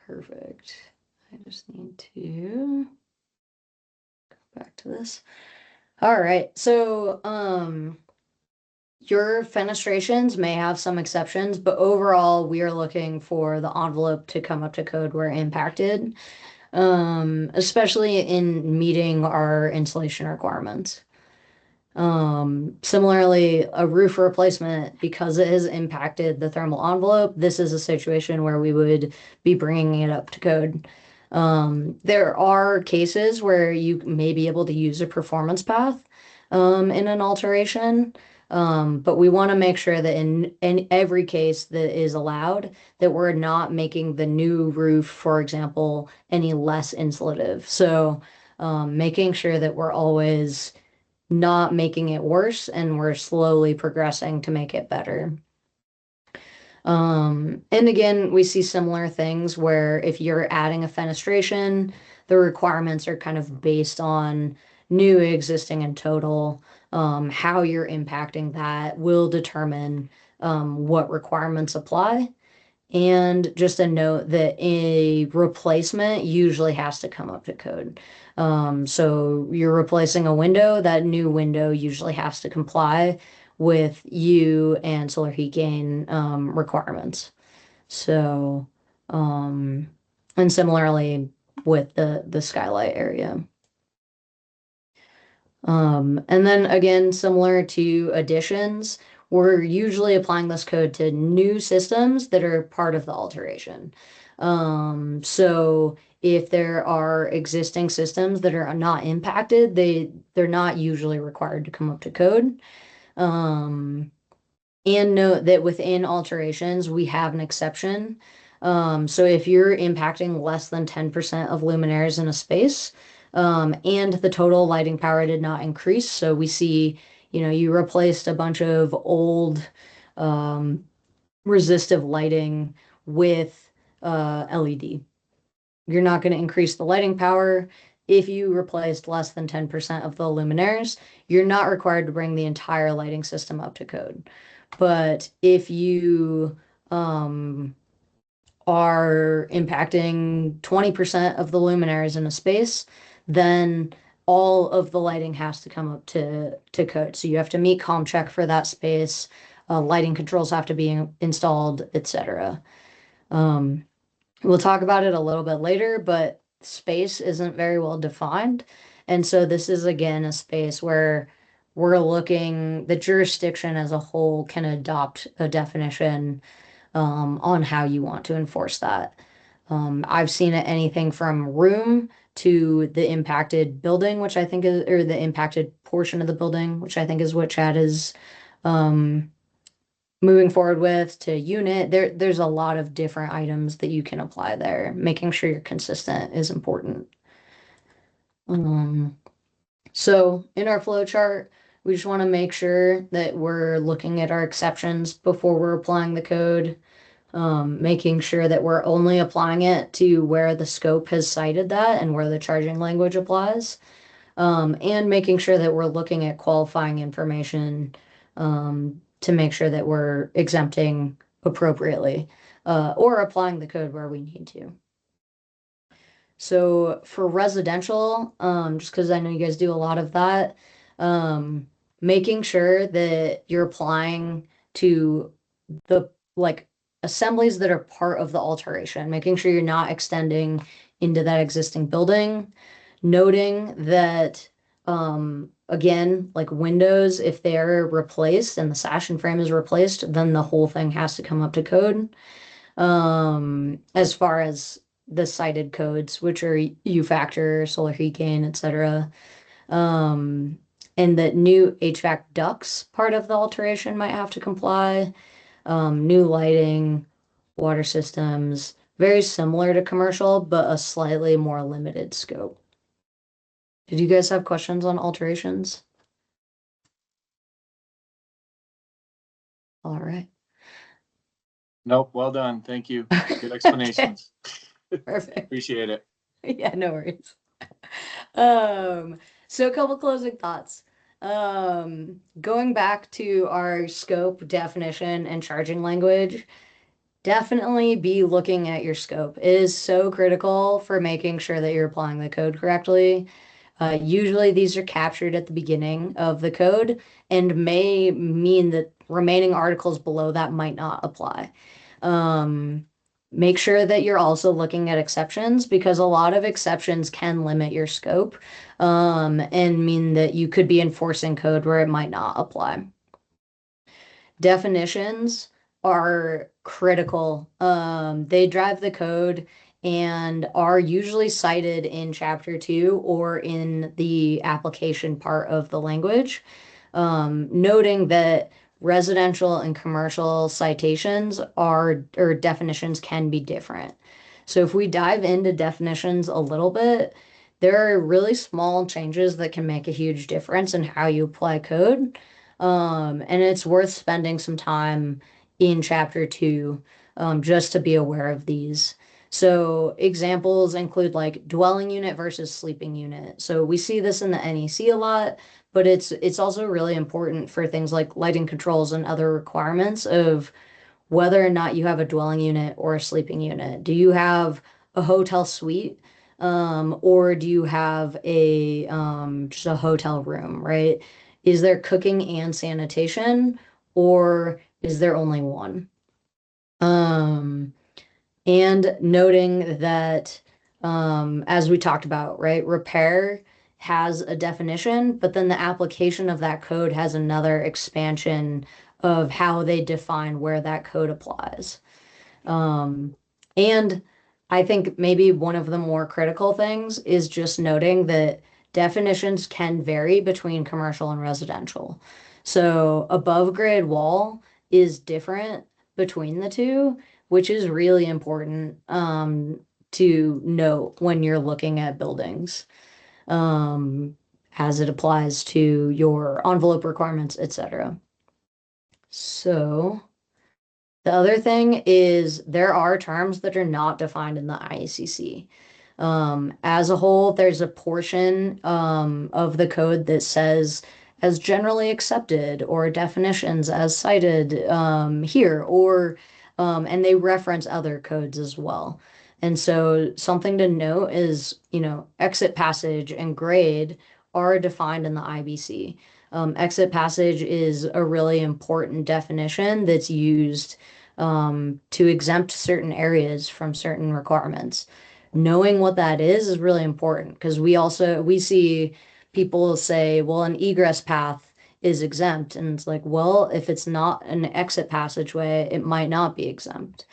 Perfect. I just need to go back to this. All right. So, your fenestrations may have some exceptions, but overall, we are looking for the envelope to come up to code where impacted, especially in meeting our insulation requirements. Similarly, a roof replacement, because it has impacted the thermal envelope, this is a situation where we would be bringing it up to code. There are cases where you may be able to use a performance path, in an alteration. But we want to make sure that in every case that is allowed, that we're not making the new roof, for example, any less insulative. So, making sure that we're always not making it worse and we're slowly progressing to make it better. And again, we see similar things where if you're adding a fenestration, the requirements are kind of based on new, existing, and total. How you're impacting that will determine what requirements apply. And just a note that a replacement usually has to come up to code. So you're replacing a window, that new window usually has to comply with you and solar heat gain requirements. So, um, and similarly with the skylight area. And then again, similar to additions, we're usually applying this code to new systems that are part of the alteration. So if there are existing systems that are not impacted, they're not usually required to come up to code. Um, and note that within alterations, we have an exception. So if you're impacting less than 10% of luminaires in a space, and the total lighting power did not increase, so we see, you replaced a bunch of old resistive lighting with LED. You're not going to increase the lighting power. If you replaced less than 10% of the luminaires, you're not required to bring the entire lighting system up to code. But if you are impacting 20% of the luminaries in a space, then all of the lighting has to come up to code. So you have to meet comm check for that space. Lighting controls have to be installed, etc. We'll talk about it a little bit later, but space isn't very well defined. And so this is again a space where we're looking, the jurisdiction as a whole can adopt a definition on how you want to enforce that. I've seen it anything from room to the impacted building, which I think is, or the impacted portion of the building, which I think is what Chad is um, moving forward with, to unit. There's a lot of different items that you can apply there. Making sure you're consistent is important. Um, so in our flow chart, we just want to make sure that we're looking at our exceptions before we're applying the code. Making sure that we're only applying it to where the scope has cited that and where the charging language applies. And making sure that we're looking at qualifying information to make sure that we're exempting appropriately or applying the code where we need to. So for residential, just because I know you guys do a lot of that, making sure that you're applying to the like assemblies that are part of the alteration, making sure you're not extending into that existing building, noting that again, like windows, if they're replaced and the sash and frame is replaced, then the whole thing has to come up to code. As far as the cited codes, which are U factor, solar heat gain, etc. Um, and that new HVAC ducts part of the alteration might have to comply. New lighting, water systems, very similar to commercial, but a slightly more limited scope. Did you guys have questions on alterations? All right. Nope, well done. Thank you. Good explanations. Perfect. Appreciate it. Yeah, no worries. So a couple closing thoughts. Going back to our scope definition and charging language, definitely be looking at your scope. It is so critical for making sure that you're applying the code correctly. Usually these are captured at the beginning of the code and may mean that remaining articles below that might not apply. Um, Make sure that you're also looking at exceptions because a lot of exceptions can limit your scope and mean that you could be enforcing code where it might not apply. Definitions are critical. They drive the code and are usually cited in chapter 2 or in the application part of the language, noting that residential and commercial citations are, or definitions can be different. So if we dive into definitions a little bit, there are really small changes that can make a huge difference in how you apply code. And it's worth spending some time in chapter 2 just to be aware of these. So examples include like dwelling unit versus sleeping unit. So we see this in the NEC a lot, but it's also really important for things like lighting controls and other requirements of whether or not you have a dwelling unit or a sleeping unit. Do you have a hotel suite? Or do you have a just a hotel room, right? Is there cooking and sanitation, or is there only one? Um, and noting that, as we talked about, right, repair has a definition, but then the application of that code has another expansion of how they define where that code applies. And I think maybe one of the more critical things is just noting that definitions can vary between commercial and residential. So above grade wall is different between the two, which is really important to note when you're looking at buildings as it applies to your envelope requirements, etc. So the other thing is there are terms that are not defined in the IECC. As a whole, there's a portion of the code that says as generally accepted or definitions as cited here, or And they reference other codes as well. And so something to note is, exit passage and grade are defined in the IBC. Exit passage is a really important definition that's used to exempt certain areas from certain requirements. Knowing what that is really important because we see people say, well, an egress path is exempt. And it's like, well, if it's not an exit passageway, it might not be exempt.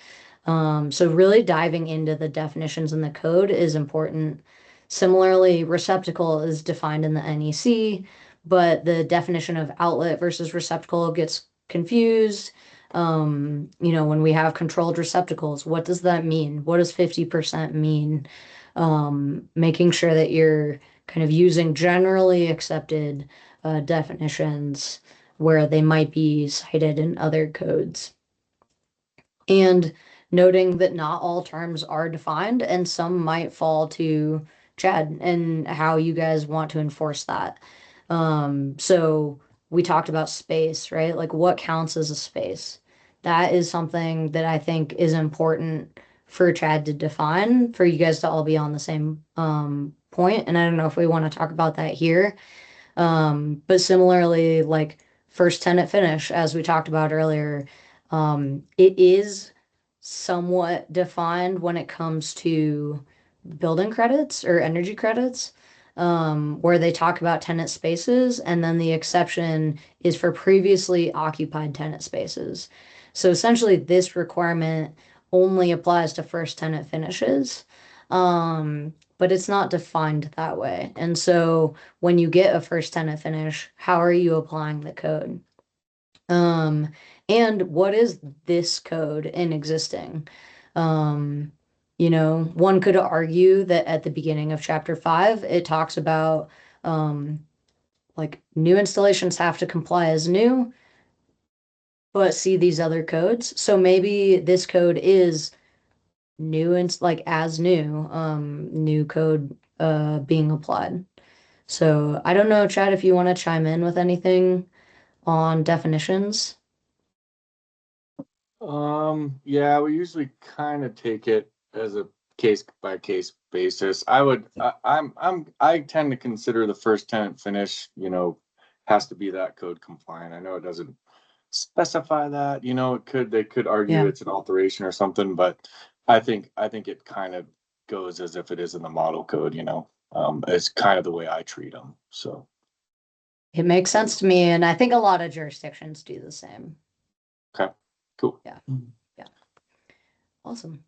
So really diving into the definitions in the code is important. Similarly, receptacle is defined in the NEC, but the definition of outlet versus receptacle gets confused. When we have controlled receptacles, what does that mean? What does 50% mean? Making sure that you're kind of using generally accepted definitions where they might be cited in other codes. And noting that not all terms are defined and some might fall to Chad and how you guys want to enforce that. So we talked about space, right? Like what counts as a space? That is something that I think is important for Chad to define, for you guys to all be on the same point. And I don't know if we want to talk about that here. But similarly, like first tenant finish, as we talked about earlier, it is somewhat defined when it comes to building credits or energy credits, where they talk about tenant spaces, and then the exception is for previously occupied tenant spaces. So essentially, this requirement only applies to first tenant finishes, but it's not defined that way. And so when you get a first tenant finish, how are you applying the code? Um, and what is this code in existing? One could argue that at the beginning of chapter 5, it talks about like new installations have to comply as new, but see these other codes. So maybe this code is new and like as new code being applied. So I don't know, Chad, if you want to chime in with anything on definitions. Yeah, we usually kind of take it as a case by case basis. I tend to consider the first tenant finish, has to be that code compliant. I know it doesn't specify that, they could argue Yeah. it's an alteration or something, but I think it kind of goes as if it is in the model code, it's kind of the way I treat them. So, It makes sense to me, and I think a lot of jurisdictions do the same. okay, cool. Yeah. Yeah. Awesome.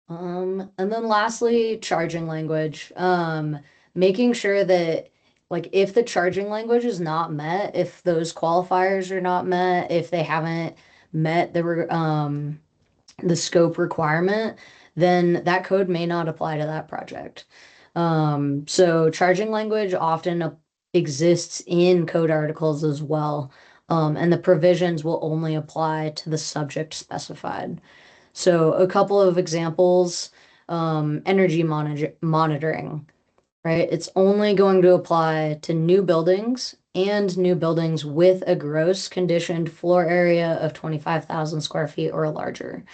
And then lastly, charging language. Making sure that like if the charging language is not met, if those qualifiers are not met, if they haven't met the scope requirement, then that code may not apply to that project. So charging language often exists in code articles as well. And the provisions will only apply to the subject specified. So a couple of examples, energy monitoring, right? It's only going to apply to new buildings and new buildings with a gross conditioned floor area of 25,000 square feet or larger.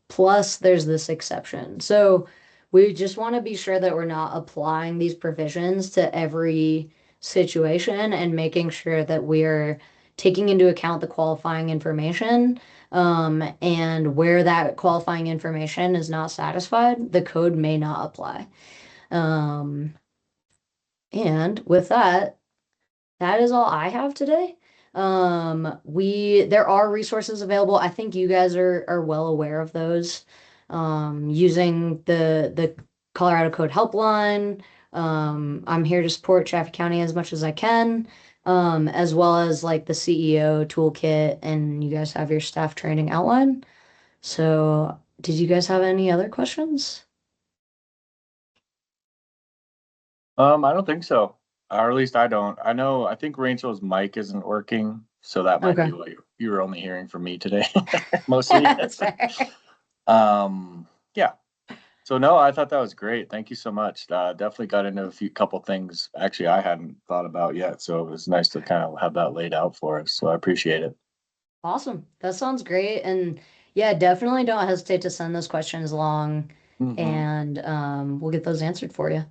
Plus, there's this exception. So we just want to be sure that we're not applying these provisions to every situation and making sure that we're taking into account the qualifying information. And where that qualifying information is not satisfied, the code may not apply. Um, and with that, that is all I have today. There are resources available. I think you guys are well aware of those. Using the Colorado Code Helpline. I'm here to support Chaffee County as much as I can, as well as like the CEO toolkit, and you guys have your staff training outline. So, did you guys have any other questions? I don't think so. Or at least I don't. I think Rachel's mic isn't working, so that might Okay. be what you were only hearing from me today, mostly. That's fair. Yeah. So no, I thought that was great. Thank you so much. Definitely got into couple things actually I hadn't thought about yet. So it was nice to kind of have that laid out for us. So I appreciate it. Awesome. That sounds great. And yeah, definitely don't hesitate to send those questions along Mhm. and we'll get those answered for you.